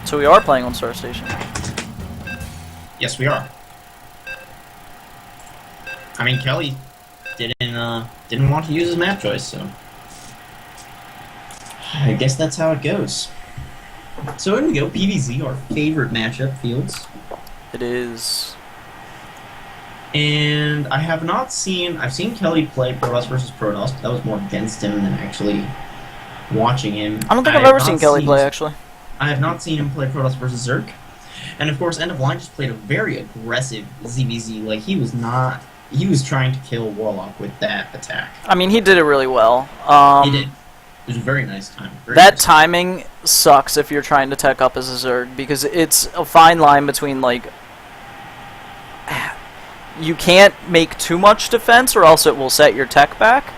So we are playing on Star Station. Yes, we are. I mean, Kelly didn't want to use his map choice, so I guess that's how it goes. So here we go, PvZ, our favorite matchup fields. It is. And I have not seen... I've seen Kelly play Protoss versus Protoss, but that was more against him than actually watching him. I don't think I've ever seen Kelly play, actually. I have not seen him play Protoss versus Zerg. And of course, End of Line just played a very aggressive ZVZ. Like, he was not... He was trying to kill Warlock with that attack. I mean, he did it really well. He did. It was a very nice time. That timing sucks if you're trying to tech up as a Zerg, because it's a fine line between, like... You can't make too much defense, or else it will set your tech back.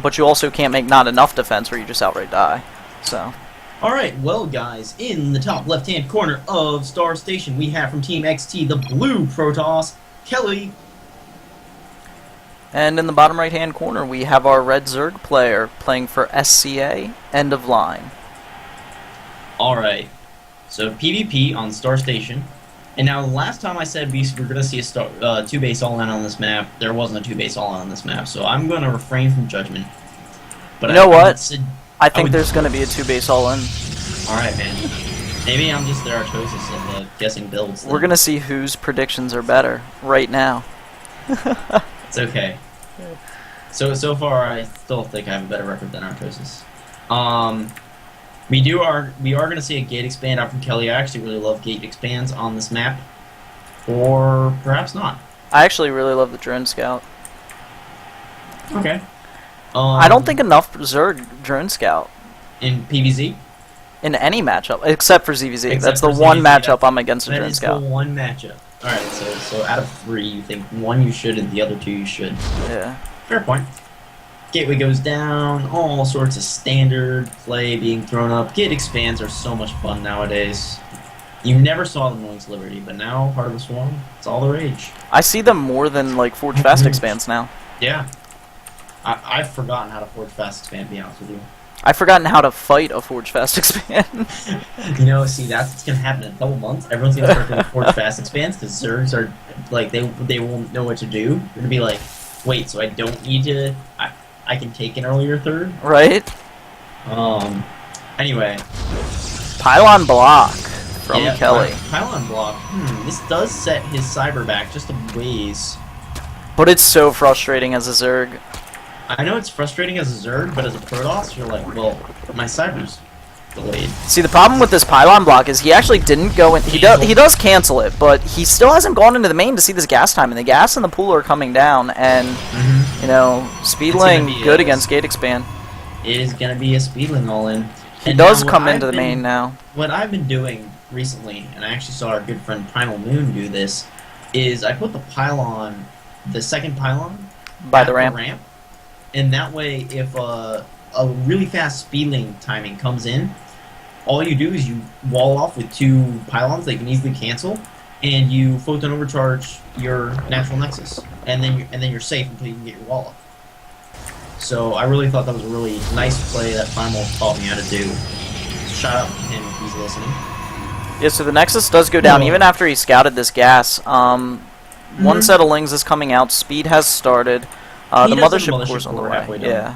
But you also can't make not enough defense, where you just outright die. So... Alright, well guys, in the top left-hand corner of Star Station, we have from Team XT, the blue Protoss, Kelly. And in the bottom right-hand corner, we have our red Zerg player playing for SCA, End of Line. Alright, so PvP on Star Station. And now, last time I said we were going to see a 2-base all-in on this map, there wasn't a 2-base all-in on this map, so I'm going to refrain from judgment. But you know what? I think there's going to be a 2-base all-in. Alright, man. Maybe I'm just there Artosis of guessing builds. We're going to see whose predictions are better right now. It's okay. So far, I still think I have a better record than Artosis. We are going to see a gate expand out from Kelly. I actually really love gate expands on this map. Or perhaps not. I actually really love the Drone Scout. Okay. I don't think enough Zerg Drone Scout. In PvZ? In any matchup, except for ZVZ. That's the one matchup I'm against a Drone Scout. That is the one matchup. Alright, so out of 3, you think one you should and the other 2 you should. Yeah. Fair point. Gateway goes down, all sorts of standard play being thrown up. Gate expands are so much fun nowadays. You never saw them in Wings Liberty, but now, part of the Swarm, it's all the rage. I see them more than, like, Forge Fast expands now. Yeah. I've forgotten how to Forge Fast expand, to be honest with you. I've forgotten how to fight a Forge Fast expand. You know, see, that's what's going to happen in a couple months. Everyone's going to start doing Forge Fast expands, because Zergs are, like, they won't know what to do. They're going to be like, wait, so I don't need to... I can take an earlier third? Right? Anyway. Pylon block from Kelly. Pylon block. This does set his cyber back just a ways. But it's so frustrating as a Zerg. I know it's frustrating as a Zerg, but as a Protoss, you're like, well, my cyber's delayed. See, the problem with this Pylon block is he actually didn't go in. He does cancel it, but he still hasn't gone into the main to see this gas time, and the gas and the pool are coming down, and, you know, Speedling good against gate expand. It is going to be a Speedling all-in. He does come into the main now. What I've been doing recently, and I actually saw our good friend Primal Moon do this, is I put the pylon, the second pylon, by the ramp. And that way, if a really fast Speedling timing comes in, all you do is you wall off with 2 pylons that you can easily cancel, and you photon overcharge your natural nexus, and then you're safe until you can get your wall up. So I really thought that was a really nice play that Primal taught me how to do. Shout out to him if he's listening. Yeah, so the nexus does go down even after he scouted this gas. One set of Lings is coming out. Speed has started. The mothership core's on the way. Yeah.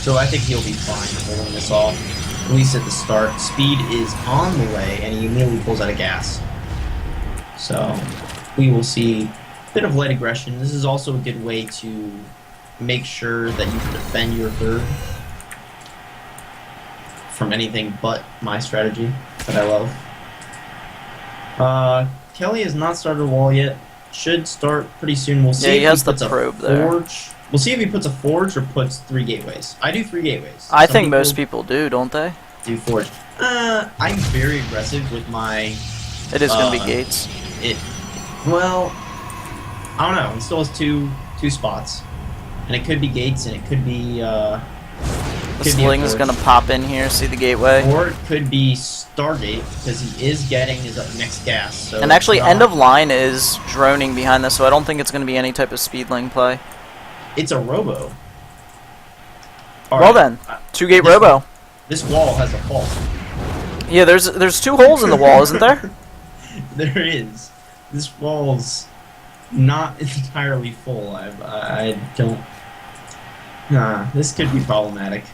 So I think he'll be fine pulling this off. At least at the start. Speed is on the way, and he immediately pulls out of gas. So we will see a bit of light aggression. This is also a good way to make sure that you can defend your third from anything but my strategy that I love. Kelly has not started a wall yet. Should start pretty soon. We'll see he if has he puts the probe a there. forge. We'll see if he puts a forge or puts 3 gateways. I do 3 gateways. I think most people do, don't they? Do forge. I'm very aggressive with my... It is going to be gates. Well, I don't know. He still has two spots. And it could be gates, and it could be... the Sling is going to pop in here, see the gateway. Or it could be Stargate, because he is getting his next gas. So and actually, End of Line is droning behind this, so I don't think it's going to be any type of Speedling play. It's a robo. Well then, 2-gate robo. This wall has a fault. Yeah, there's 2 holes in the wall, isn't there? There is. This wall's not entirely full. I don't... Nah, this could be problematic.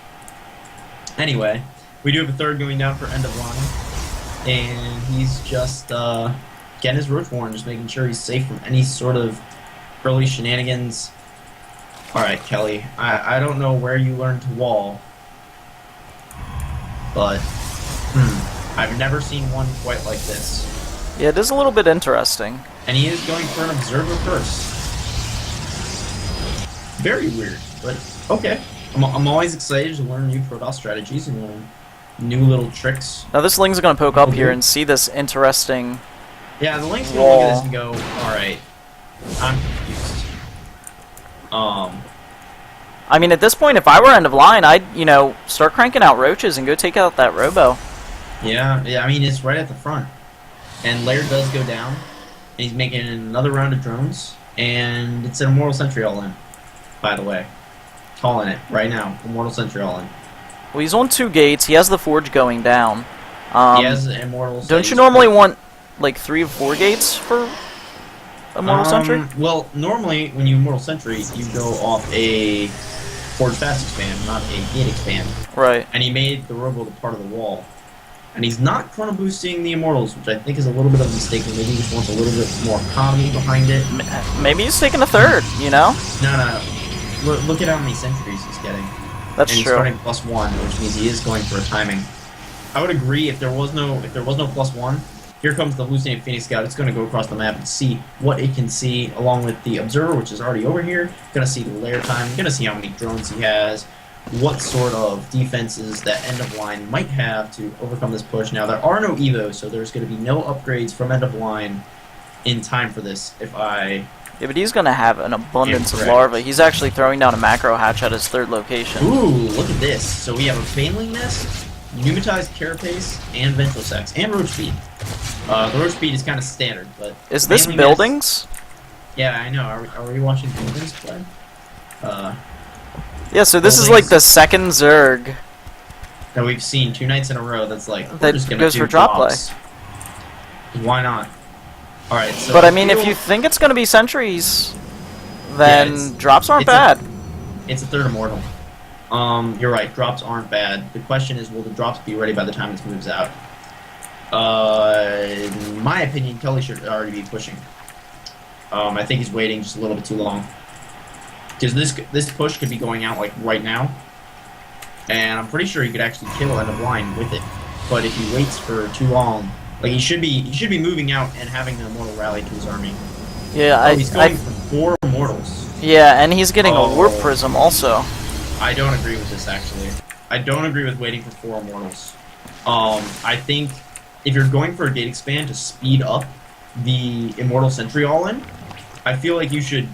Anyway, we do have a third going down for end of line. And he's just getting his roach warren, just making sure he's safe from any sort of early shenanigans. Alright, Kelly, I don't know where you learned to wall, but I've never seen one quite like this. Yeah, it is a little bit interesting. And he is going for an observer first. Very weird, but okay. I'm always excited to learn new Protoss strategies and learn new little tricks. Now this Ling's gonna poke up here and see this interesting Yeah, the Ling's gonna look at this and go, alright, I'm confused. I mean, at this point, if I were end of line, I'd, you know, start cranking out roaches and go take out that robo. Yeah, I mean, it's right at the front. And Laird does go down, and he's making another round of drones, and it's an Immortal Sentry all-in, by the way. Calling it right now, Immortal Sentry all-in. Well, he's on 2 gates. He has the forge going down. He has Immortal. Don't you normally want, like, 3 or 4 gates for Immortal Sentry? Well, normally, when you Immortal Sentry, you go off a Forge Fast expand, not a Gate expand. Right. And he made the Robo the part of the wall. And he's not chrono boosting the Immortals, which I think is a little bit of a mistake. Maybe he just wants a little bit more economy behind it. Maybe he's taking a third, you know? No. Look at how many sentries he's getting. That's and he's true. starting +1, which means he is going for a timing. I would agree if there was no +1. Here comes the hallucinated Phoenix Scout. It's going to go across the map and see what it can see, along with the Observer, which is already over here. Going to see the layer time. Going to see how many drones he has, what sort of defenses that end of line might have to overcome this push. Now, there are no Evos, so there's going to be no upgrades from end of line in time for this. Yeah, but he's going to have an abundance of larvae. He's actually throwing down a macro hatch at his 3rd location. Ooh, look at this. So we have a Baneling Nest, Pneumatized Carapace, and Ventral Sacs, and Roach Speed. The Roach Speed is kind of standard, but... Is this buildings? Yeah, I know. Are we watching buildings play? Yeah, so this is like the 2nd Zerg. That we've seen 2 nights in a row that's like, that just gonna goes do for drop play. Why not? Alright, so... But I mean, if you think it's going to be sentries, then yeah, drops aren't bad. It's a 3rd Immortal. You're right, drops aren't bad. The question is, will the drops be ready by the time this moves out? In my opinion, Kelly should already be pushing. I think he's waiting just a little bit too long. Because this push could be going out like right now. And I'm pretty sure he could actually kill end of line with it. But if he waits for too long, like he should be moving out and having the Immortal rally to his army. Yeah, he's going for 4 Immortals. Yeah, and he's getting a Warp Prism also. I don't agree with this, actually. I don't agree with waiting for 4 Immortals. I think if you're going for a gate expand to speed up the Immortal Sentry all-in, I feel like you should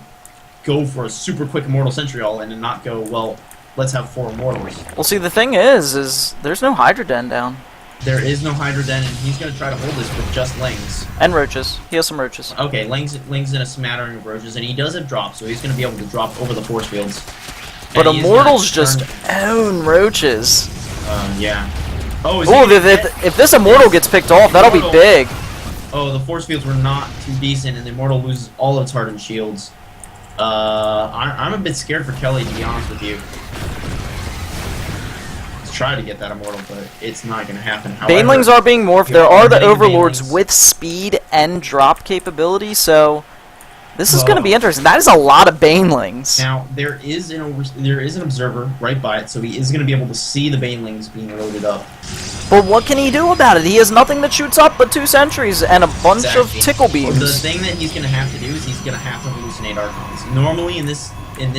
go for a super quick Immortal Sentry all-in and not go, well, let's have 4 Immortals. Well, see, the thing is there's no Hydra Den down. There is no Hydra Den, and he's going to try to hold this with just Lings. And Roaches. He has some Roaches. Okay, Lings in a smattering of Roaches, and he does have drops, so he's going to be able to drop over the force fields. But Immortals just own Roaches. Yeah. Oh, if this Immortal gets picked off, that'll be big. Oh, the force fields were not too decent, and the Immortal loses all its hardened shields. I'm a bit scared for Kelly, to be honest with you. Let's try to get that Immortal, but it's not going to happen. Banelings are being morphed. There are the Overlords with speed and drop capability, so this is going to be interesting. That is a lot of Banelings. Now, there is an observer right by it, so he is going to be able to see the Banelings being loaded up. But what can he do about it? He has nothing that shoots up but 2 sentries and a bunch of tickle beams. The thing that he's going to have to do is he's going to have to hallucinate Archons. Normally, in this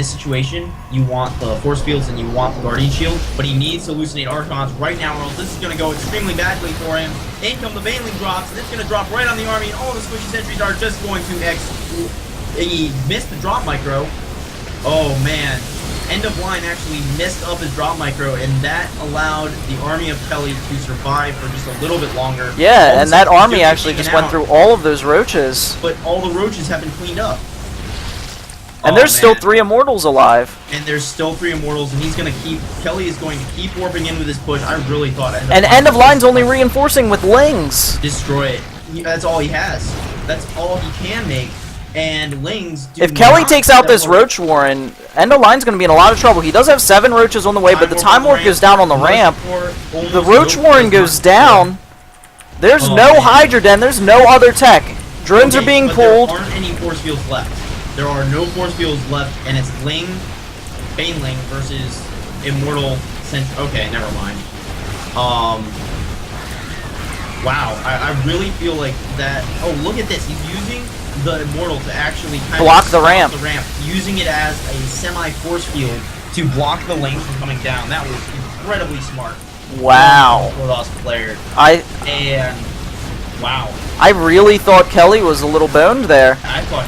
situation, you want the force fields and you want the Guardian Shield, but he needs to hallucinate Archons right now, or else this is going to go extremely badly for him. In come the Baneling drops, and it's going to drop right on the army, and all the squishy sentries are just going to He missed the drop micro. Oh man. End of line actually messed up his drop micro, and that allowed the army of Kelly to survive for just a little bit longer. Yeah, and that army actually just went through all of those roaches. But all the roaches have been cleaned up. And there's still 3 Immortals alive. And there's still 3 Immortals, and he's going to keep... Kelly is going to keep warping in with his push. I really thought... End of line's only reinforcing with Lings. Destroy it. That's all he has. That's all he can make. And Lings... If Kelly takes out this Roach Warren, End of line's going to be in a lot of trouble. He does have 7 Roaches on the way, but the Time Warp goes down on the ramp. The Roach Warren goes down. There's no Hydra Den. There's no other tech. Drones are being pulled. There aren't any force fields left. There are no force fields left, and it's Baneling versus Immortal. Okay, never mind. Wow, I really feel like that. Oh, look at this. He's using the Immortal to actually kind block of the ramp. Using it as a semi-force field to block the lane from coming down. That was incredibly smart. Wow. Player. Wow. I really thought Kelly was a little boned there. I thought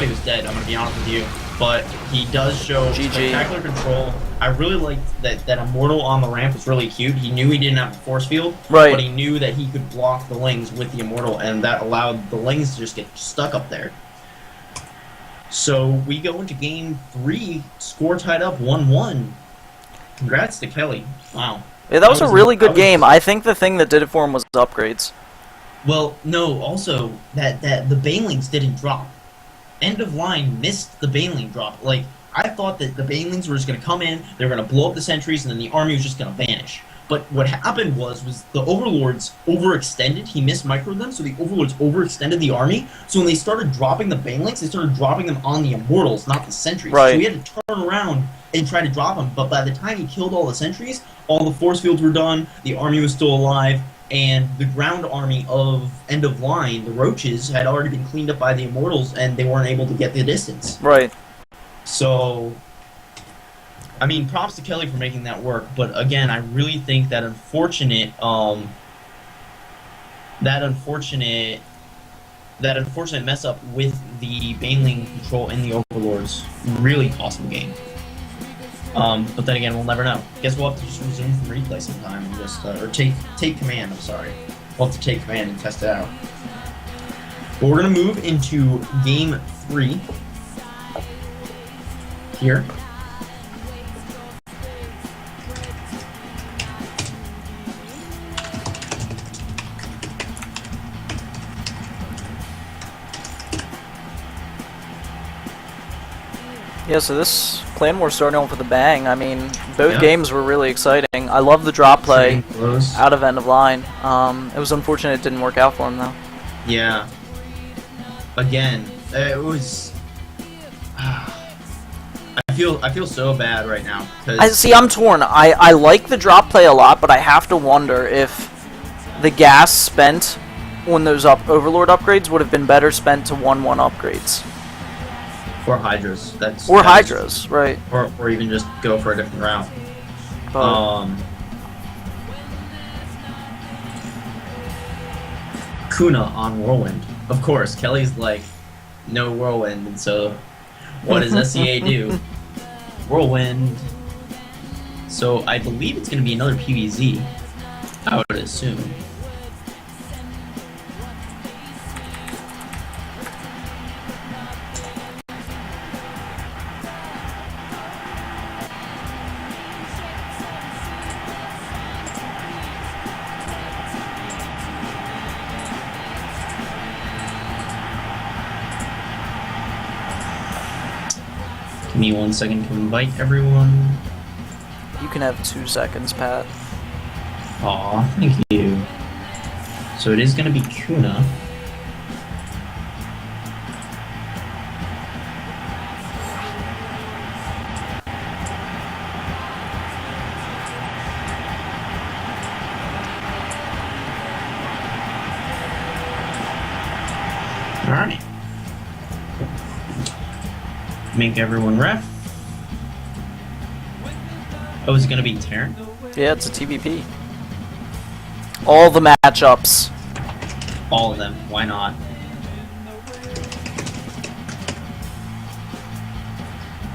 he was dead, I'm gonna be honest with you. But he does show spectacular control. I really liked that Immortal on the ramp was really cute. He knew he didn't have a force field, right, but he knew that he could block the Lings with the Immortal, and that allowed the Lings to just get stuck up there. So we go into game 3, score tied up 1-1. Congrats to Kelly. Wow. Yeah, that was a really good game. I think the thing that did it for him was upgrades. Well, no, also that the Banelings didn't drop. End of line missed the Baneling drop. Like, I thought that the Banelings were just going to come in, they were going to blow up the sentries, and then the army was just going to vanish. But what happened was the Overlords overextended. He microed them, so the Overlords overextended the army. So when they started dropping the Banelings, they started dropping them on the Immortals, not the sentries. Right. So he had to turn around and try to drop them. But by the time he killed all the sentries, all the force fields were done, the army was still alive, and the ground army of End of Line, the Roaches, had already been cleaned up by the Immortals, and they weren't able to get the distance. Right. So, I mean, props to Kelly for making that work, but again, I really think that unfortunate mess up with the Baneling control and the Overlords really cost him the game. But then again, we'll never know. Guess we'll have to just resume from replay sometime and just, or take command, I'm sorry. We'll have to take command and test it out. But we're gonna move into game 3. Here. Yeah, so this clan war starting off with a bang. I mean, both games were really exciting. I love the drop play out of End of Line. It was unfortunate it didn't work out for him, though. Yeah. Again, it was... I feel so bad right now. I'm torn. I like the drop play a lot, but I have to wonder if the gas spent on those Overlord upgrades would have been better spent to 1-1 upgrades. Or Hydras. Hydras, right. Or even just go for a different route. Kuna on Whirlwind. Of course, Kelly's like, no Whirlwind, and so what does SCA do? Whirlwind. So I believe it's going to be another PVZ, I would assume. Give me 1 second to invite everyone. You can have 2 seconds, Pat. Aw, thank you. So it is going to be Kuna. Alright. Make everyone ref. Oh, is it gonna be Terran? Yeah, it's a TVP. All the matchups. All of them. Why not?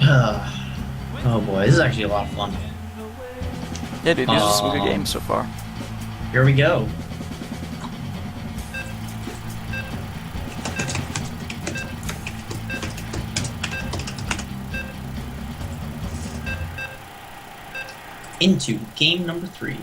Oh boy, this is actually a lot of fun. Yeah, dude, these are some good games so far. Here we go. into game number 3.